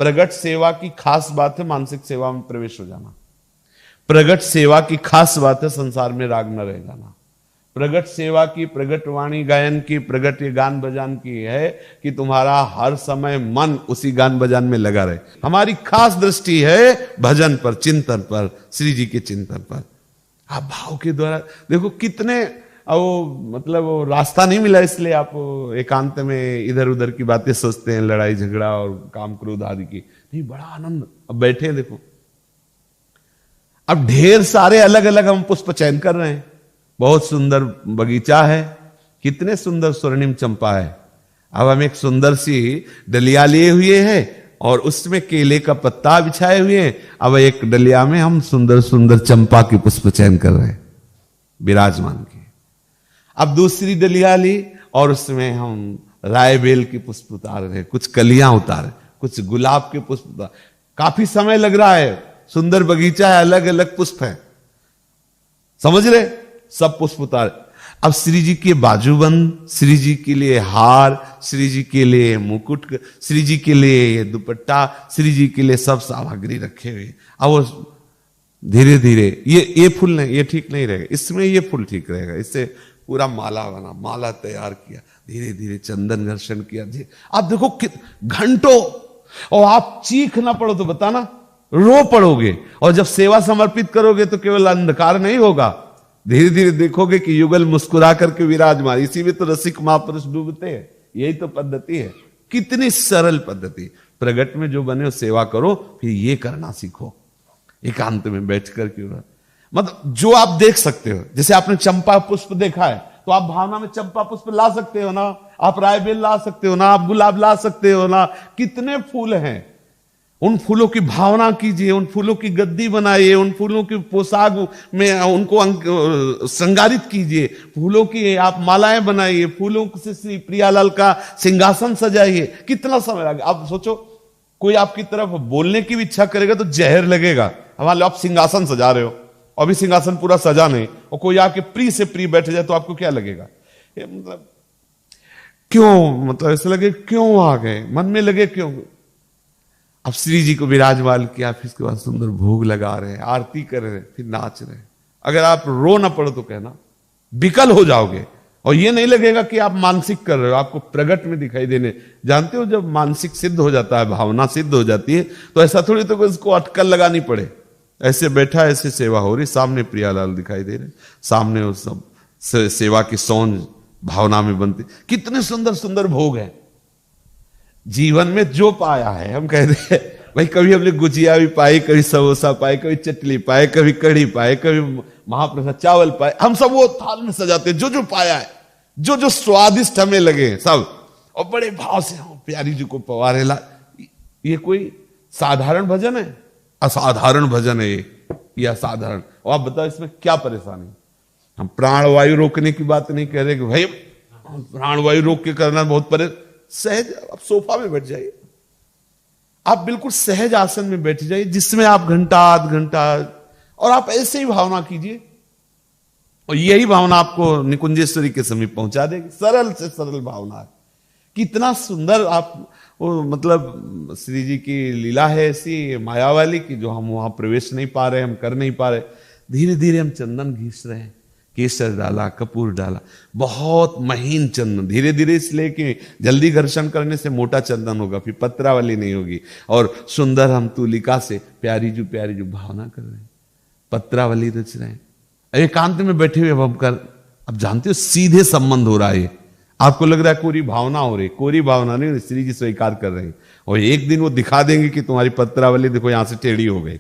प्रगट सेवा की खास बात है मानसिक सेवा में प्रवेश हो जाना। प्रगट सेवा की खास बात है संसार में राग न रह जाना। प्रगट सेवा की, प्रगट वाणी गायन की, प्रगट ये गान बजान की है कि तुम्हारा हर समय मन उसी गान बजान में लगा रहे। हमारी खास दृष्टि है भजन पर, चिंतन पर, श्री जी के चिंतन पर। आप भाव के द्वारा देखो कितने, वो मतलब वो रास्ता नहीं मिला इसलिए आप एकांत में इधर उधर की बातें सोचते हैं, लड़ाई झगड़ा और काम क्रोध आदि की नहीं, बड़ा आनंद। अब बैठे देखो, अब ढेर सारे अलग अलग हम पुष्प चयन कर रहे हैं। बहुत सुंदर बगीचा है, कितने सुंदर स्वर्णिम चंपा है। अब हम एक सुंदर सी डलिया लिए हुए हैं और उसमें केले का पत्ता बिछाए हुए हैं। अब एक डलिया में हम सुंदर सुंदर चंपा के पुष्प चयन कर रहे हैं विराजमान के। अब दूसरी डलिया ली और उसमें हम राय बेल के पुष्प उतार रहे, कुछ कलियां उतार, कुछ गुलाब के पुष्प उतार। काफी समय लग रहा है, सुंदर बगीचा है, अलग अलग पुष्प है, समझ रहे, सब पुष्प उतार। अब श्री जी के बाजूबंद, श्री जी के लिए हार, श्री जी के लिए मुकुट, श्री जी के लिए ये दुपट्टा, श्री जी के लिए सब सामग्री रखे हुए। अब वो धीरे धीरे ये फूल नहीं, ये ठीक नहीं रहेगा, इसमें ये फूल ठीक रहेगा, इससे पूरा माला बना, माला तैयार किया, धीरे धीरे चंदन घर्षण किया। आप देखो घंटों, और आप चीख ना पड़ो तो बताना, रो पड़ोगे। और जब सेवा समर्पित करोगे तो केवल अंधकार नहीं होगा, धीरे धीरे देखोगे कि युगल मुस्कुरा करके विराजमान। इसी में तो रसिक महापुरुष डूबते हैं, यही तो पद्धति है। कितनी सरल पद्धति। प्रगट में जो बने हो सेवा करो, फिर ये करना सीखो एकांत में बैठ करके। मतलब जो आप देख सकते हो, जैसे आपने चंपा पुष्प देखा है तो आप भावना में चंपा पुष्प ला सकते हो ना, आप रायबेल ला सकते हो ना, आप गुलाब ला सकते हो ना। कितने फूल हैं, उन फूलों की भावना कीजिए, उन फूलों की गद्दी बनाइए, उन फूलों की पोशाक में उनको श्रृंगारित कीजिए, फूलों की आप मालाएं बनाइए, फूलों से श्री प्रियालाल का सिंहासन सजाइए। कितना समय लगेगा आप सोचो। कोई आपकी तरफ बोलने की भी इच्छा करेगा तो जहर लगेगा। हमारे आप सिंहासन सजा रहे हो, अभी सिंहासन पूरा सजा नहीं, और कोई आपके प्रिय से प्रिय बैठ जाए तो आपको क्या लगेगा? मतलब क्यों, मतलब ऐसे लगे क्यों आ गए, मन में लगे क्यों। अब श्री जी को विराजमान किया, फिर उसके बाद सुंदर भोग लगा रहे हैं, आरती कर रहे हैं, फिर नाच रहे हैं। अगर आप रो ना पड़ो तो कहना, विकल हो जाओगे। और ये नहीं लगेगा कि आप मानसिक कर रहे हो, आपको प्रगट में दिखाई देने। जानते हो जब मानसिक सिद्ध हो जाता है, भावना सिद्ध हो जाती है, तो ऐसा थोड़ी तो इसको अटकल लगानी पड़े। ऐसे बैठा, ऐसे सेवा हो रही, सामने प्रियालाल दिखाई दे रहे, सामने वो सब सेवा की सौंज भावना में बनती। कितने सुंदर सुंदर भोग हैं। जीवन में जो पाया है, हम कहते हैं भाई, कभी हमने गुजिया भी पाई, कभी समोसा पाए, कभी चटनी पाए, कभी कढ़ी पाए, कभी महाप्रसाद चावल पाए, हम सब वो थाल में सजाते हैं। जो जो पाया है, जो जो स्वादिष्ट हमें लगे सब, और बड़े भाव से हम प्यारी जी को पवारे ला। ये कोई साधारण भजन है? असाधारण भजन है ये असाधारण। और आप बताओ इसमें क्या परेशानी? हम प्राणवायु रोकने की बात नहीं कह रहे कि भाई प्राणवायु रोक के करना बहुत सहज। आप सोफा में बैठ जाइए, आप बिल्कुल सहज आसन में बैठ जाइए, जिसमें आप घंटा आध घंटा, और आप ऐसे ही भावना कीजिए, और यही भावना आपको निकुंजेश्वरी के समीप पहुंचा देगी। सरल से सरल भावना है। कितना सुंदर आप वो, मतलब श्री जी की लीला है ऐसी माया वाली कि जो हम वहां प्रवेश नहीं पा रहे, हम कर नहीं पा रहे। धीरे धीरे हम चंदन घिस रहे हैं, केसर डाला, कपूर डाला, बहुत महीन चंदन, धीरे धीरे, इसलिए कि जल्दी घर्षण करने से मोटा चंदन होगा, फिर पत्रा वाली नहीं होगी। और सुंदर हम तुलिका से प्यारी जो भावना कर रहे हैं, पत्रा वाली रच रहे हैं। एकांत में बैठे हुए हम कर, अब जानते हो सीधे संबंध हो रहा है। आपको लग रहा है कोरी भावना हो रही, कोरी भावना नहीं, श्री जी स्वीकार कर रहे हैं। और एक दिन वो दिखा देंगे कि तुम्हारी पत्रा वाली देखो यहां से टेढ़ी हो गई,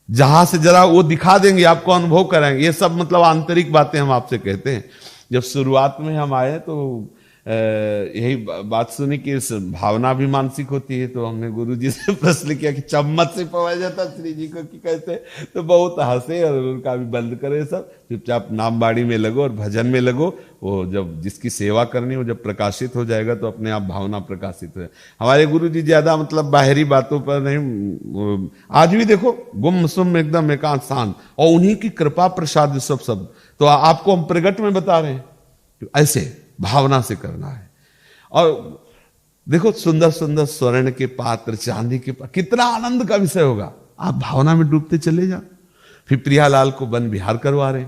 जहां से जरा वो दिखा देंगे, आपको अनुभव कराएंगे। ये सब मतलब आंतरिक बातें हम आपसे कहते हैं। जब शुरुआत में हम आए तो यही बात सुनी कि इस भावना भी मानसिक होती है। तो हमने गुरुजी से प्रश्न किया कि चम्मच से पवाया जाता श्री जी को कि कैसे, तो बहुत हंसे और उनका भी बंद करे सब, चुपचाप नाम बाड़ी में लगो और भजन में लगो। वो जब जिसकी सेवा करनी हो जब प्रकाशित हो जाएगा तो अपने आप भावना प्रकाशित हो। हमारे गुरुजी ज्यादा मतलब बाहरी बातों पर नहीं, आज भी देखो गुम सुम एकदम एकांत शांत, और उन्हीं की कृपा प्रसाद सब। तो आपको हम प्रगट में बता रहे हैं ऐसे भावना से करना है। और देखो सुंदर सुंदर स्वर्ण के पात्र, चांदी के पात्र, कितना आनंद का विषय होगा। आप भावना में डूबते चले जाओ। फिर प्रियालाल को वन विहार करवा रहे,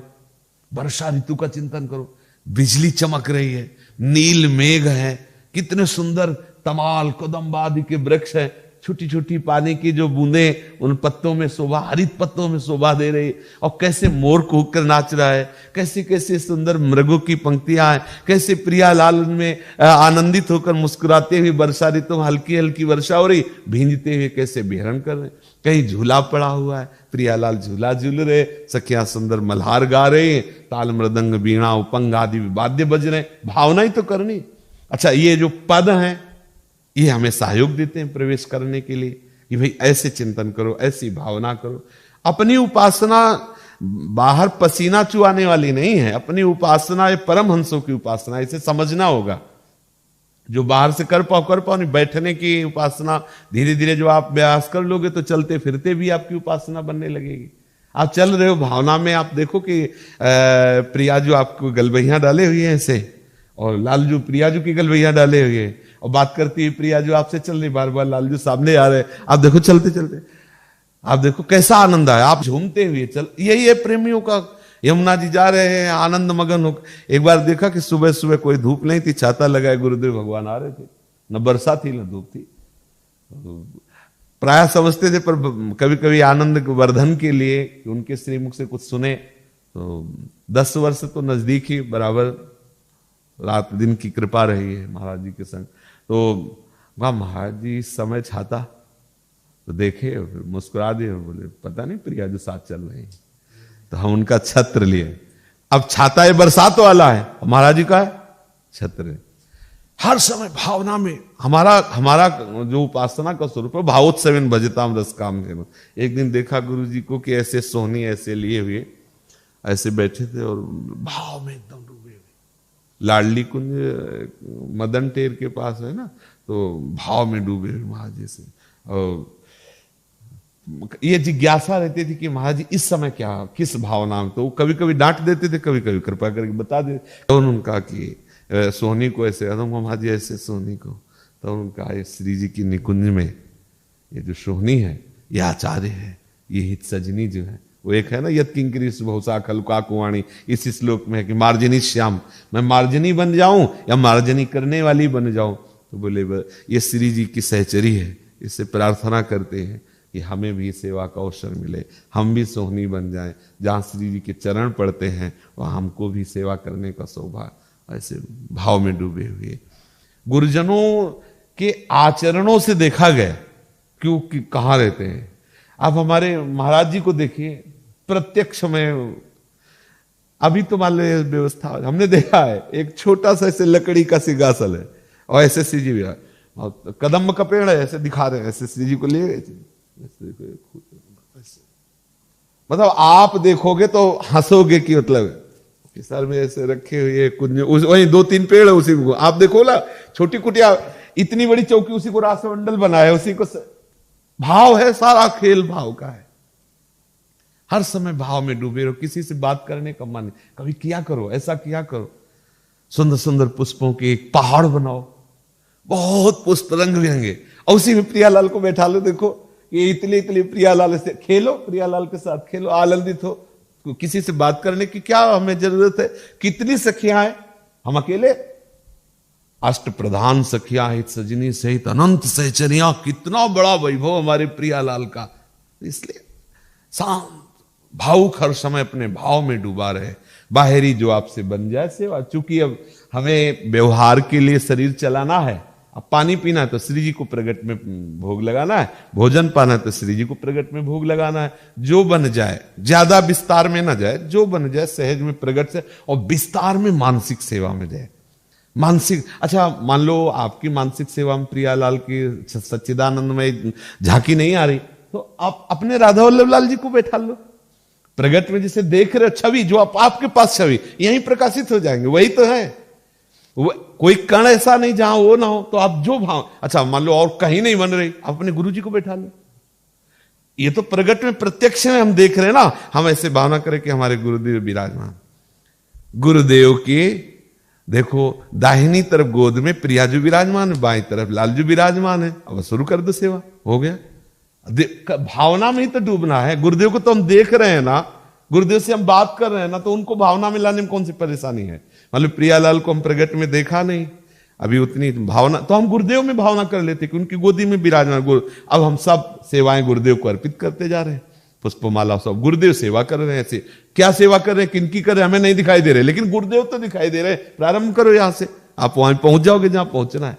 वर्षा ऋतु का चिंतन करो, बिजली चमक रही है, नील मेघ है, कितने सुंदर तमाल कदम्ब आदि के वृक्ष है, छोटी छोटी पानी की जो बूंदें उन पत्तों में शोभा, हरित पत्तों में शोभा दे रही, और कैसे मोर कूक कर नाच रहा है, कैसे कैसे सुंदर मृगों की पंक्तियां हैं, कैसे प्रियालाल में आनंदित होकर मुस्कुराते हुए वर्षा ऋतु में हल्की हल्की वर्षा हो रही, भींजते हुए कैसे विहरण कर रहे, कहीं झूला पड़ा हुआ है, प्रियालाल झूला झूल रहे, सखियां सुंदर मल्हार गा रहे, ताल मृदंग वीणा उपंग आदि वाद्य बज रहे, भावना ही तो करनी। अच्छा, ये जो पद हैं ये हमें सहयोग देते हैं प्रवेश करने के लिए कि भाई ऐसे चिंतन करो, ऐसी भावना करो। अपनी उपासना बाहर पसीना चुआने वाली नहीं है, अपनी उपासना ये परमहंसों की उपासना, इसे समझना होगा। जो बाहर से कर पाओ नहीं, बैठने की उपासना धीरे धीरे जो आप अभ्यास कर लोगे तो चलते फिरते भी आपकी उपासना बनने लगेगी। आप चल रहे हो भावना में, आप देखो कि प्रिया जो आपको गलबैया डाले हुए हैं ऐसे, और लालजू प्रिया जो की गलबैया डाले हुए हैं, और बात करती है प्रिया जो आपसे चल रही, बार बार लालजू सामने आ रहे, आप देखो चलते चलते, आप देखो कैसा आनंद आया, आप झूमते हुए चल। यही है प्रेमियों का। यमुना जी जा रहे हैं आनंद मगन हो। एक बार देखा कि सुबह सुबह कोई धूप नहीं थी, छाता लगाए गुरुदेव भगवान आ रहे थे, न बरसा थी न धूप थी। प्राय समझते थे, पर कभी कभी आनंद वर्धन के लिए उनके श्रीमुख से कुछ सुने तो 10 वर्ष तो नजदीक ही बराबर रात दिन की कृपा रही है महाराज जी के संग। तो वहां महाराज जी इस समय छाता तो देखे, फिर मुस्कुरा दिए, बोले पता नहीं प्रिया जो साथ चल रही है। तो हम उनका छत्र लिए। अब छाता है बरसात वाला है, महाराज जी का है छत्र। हर समय भावना में हमारा जो उपासना का स्वरूप है, भावोत्सवेन भजताम रस काम। एक दिन देखा गुरु जी को कि ऐसे सोहनी ऐसे लिए हुए ऐसे बैठे थे और भाव में एकदम डूबे हुए। लाडली कुंज मदन टेर के पास है ना, तो भाव में डूबे हुए महाराज जी से। और ये जिज्ञासा रहती थी कि महाराज जी इस समय क्या, किस भावना में। तो वो कभी कभी डांट देते थे, कभी कभी कृपा करके बता देते। तो उनका कि सोहनी को ऐसे, महाराज जी ऐसे सोहनी को। तो उनका ये श्री जी की निकुंज में ये जो सोहनी है ये आचार्य है, ये हित सजनी जो है। वो एक है ना, यत किंकरी सुभौसा खलका कुवाणी, इस श्लोक में है कि मार्जनी श्याम, मैं मार्जनी बन जाऊं या मार्जनी करने वाली बन जाऊं। तो बोले ये श्री जी की सहचरी है, इससे प्रार्थना करते हैं कि हमें भी सेवा का अवसर मिले, हम भी सोहनी बन जाएं, जहां श्री जी के चरण पड़ते हैं वहां हमको भी सेवा करने का सौभाग्य। ऐसे भाव में डूबे हुए गुरुजनों के आचरणों से देखा गया क्योंकि कहाँ रहते हैं। आप हमारे महाराज जी को देखिए, प्रत्यक्ष में अभी तो मान लो व्यवस्था हमने देखा है, एक छोटा सा ऐसे लकड़ी का सिंहासन है और ऐसे श्री जी कदम का पेड़ है, ऐसे दिखा रहे हैं, ऐसे श्री जी को ले गए। मतलब आप देखोगे तो हंसोगे कि मतलब सर में ऐसे रखे हुए कुछ वही 2-3 पेड़ है, उसी को आप देखो ना, छोटी कुटिया इतनी बड़ी चौकी, उसी को राष्ट्रमंडल बनाया, उसी को भाव है, सारा खेल भाव का है। हर समय भाव में डूबे रहो, किसी से बात करने का मन कभी किया करो, ऐसा किया करो। सुंदर सुंदर पुष्पों के एक पहाड़ बनाओ, बहुत पुष्प रंग बिरंगे, और उसी में प्रियालाल को बैठा लो। देखो ये इतने प्रियालाल से खेलो, प्रियालाल के साथ खेलो, आनंदित हो। किसी से बात करने की क्या हमें जरूरत है? कितनी सखियां हैं, हम अकेले। अष्ट प्रधान सखियां हित सजनी सहित अनंत सहचरियां, कितना बड़ा वैभव हमारे प्रियालाल का। इसलिए शांत भावुक हर समय अपने भाव में डूबा रहे। बाहरी जो आपसे बन जाए सेवा, चूंकि अब हमें व्यवहार के लिए शरीर चलाना है। अब पानी पीना है तो श्री जी को प्रगट में भोग लगाना है, भोजन पाना है तो श्री जी को प्रगट में भोग लगाना है। जो बन जाए, ज्यादा विस्तार में ना जाए, जो बन जाए सहज में प्रगट से, और विस्तार में मानसिक सेवा में जाए। मानसिक, अच्छा मान लो आपकी मानसिक सेवा में प्रियालाल की सच्चिदानंद में झांकी नहीं आ रही, तो आप अपने राधा वल्लभ लाल जी को बैठा लो प्रगट में, जिसे देख रहे छवि, जो आपके पास छवि यहीं प्रकाशित हो जाएंगे, वही तो है। कोई कण ऐसा नहीं जहां वो ना हो। तो आप जो भाव, अच्छा मान लो और कहीं नहीं बन रही, आप अपने गुरु जी को बैठा लो। ये तो प्रगट में प्रत्यक्ष में हम देख रहे हैं ना। हम ऐसे भावना करें कि हमारे गुरुदेव विराजमान, गुरुदेव के देखो दाहिनी तरफ गोद में प्रियाजू विराजमान है, बाई तरफ लालजू विराजमान है। अब शुरू कर दो सेवा, हो गया। भावना में ही तो डूबना है। गुरुदेव को तो हम देख रहे हैं ना, गुरुदेव से हम बात कर रहे हैं ना, तो उनको भावना में लाने में कौन सी परेशानी है। मतलब प्रियालाल को हम प्रगट में देखा नहीं, अभी उतनी भावना तो हम गुरुदेव में भावना कर लेते कि उनकी गोदी में विराजमान। अब हम सब सेवाएं गुरुदेव को अर्पित करते जा रहे हैं, पुष्पमाला सब गुरुदेव सेवा कर रहे हैं। ऐसे क्या सेवा कर रहे हैं, किनकी कर रहे हैं, हमें नहीं दिखाई दे रहे, लेकिन गुरुदेव तो दिखाई दे रहे हैं। प्रारंभ करो यहां से, आप वहां पहुंच जाओगे जहां पहुंचना है।